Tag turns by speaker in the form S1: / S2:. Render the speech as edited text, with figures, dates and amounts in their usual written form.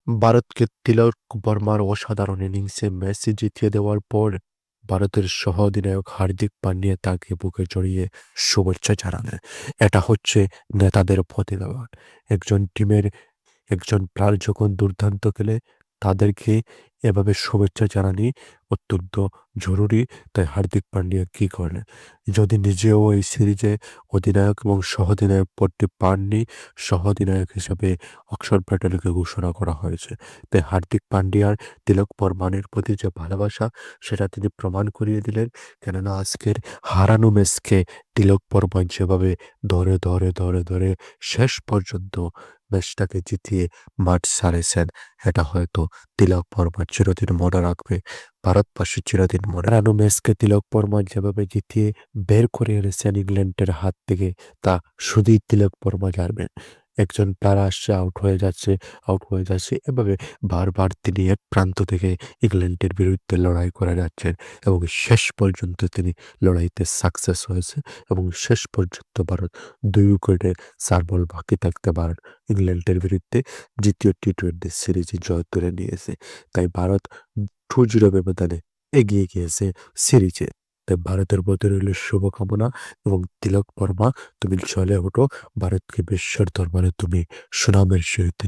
S1: ভারতকে তিলক বর্মার অসাধারণ ইনিংসে ম্যাচে জিতিয়ে দেওয়ার পর ভারতের সহ-অধিনায়ক হার্দিক পান্ডিয়া তাকে বুকে জড়িয়ে শুভেচ্ছা জানালেন। এটা হচ্ছে নেতাদের প্রতিভাবান। একজন টিমের একজন প্লেয়ার যখন দুর্দান্ত খেলে তাদেরকে এভাবে শুভেচ্ছা জানানি অত্যন্ত জরুরি। তাই হার্দিক পান্ডিয়া কি করলেন? যদি নিজেও এই সিরিজে অধিনায়ক এবং সহ-অধিনায়ক পদটি পাননি, সহ-অধিনায়ক হিসেবে অক্ষর প্যাটেলকে ঘোষণা করা হয়েছে। তাই হার্দিক পান্ডিয়ার তিলক বর্মানের প্রতি যে ভালোবাসা সেটা তিনি প্রমাণ করিয়ে দিলেন। কেননা আজকের হারানো ম্যাচকে তিলক বর্মা যেভাবে ধরে শেষ পর্যন্ত ম্যাচটাকে জিতিয়ে মাঠ ছাড়েছেন, এটা হয়তো তিলক বর্মা চিরদিন মনে রাখবে। ভারতবাসী চিরদিন মনে হারানো ম্যাচকে তিলক বর্মা যেভাবে জিতিয়ে বের করে এনেছেন ইংল্যান্ডের হাত থেকে, তা শুধুই তিলক বর্মা জানবেন। একজন প্লেয়ার আসছে, আউট হয়ে যাচ্ছে। এভাবে বারবার তিনি এক প্রান্ত থেকে ইংল্যান্ডের বিরুদ্ধে লড়াই করে যাচ্ছেন এবং শেষ পর্যন্ত তিনি লড়াইতে সাকসেস হয়েছে এবং শেষ পর্যন্ত ভারত ২ উইকেটে ৪ বল বাকি থাকতে ভারত ইংল্যান্ডের বিরুদ্ধে দ্বিতীয় টি-20 সিরিজে জয় তুলে নিয়েছে। তাই ভারত 2-0 ব্যবধানে এগিয়ে গিয়েছে সিরিজে। তাই ভারতের প্রতি রইল শুভকামনা এবং তিলক বর্মা, তুমি জ্বলে ওঠো। ভারতকে বিশ্বের দরবারে তুমি সুনামের সহিত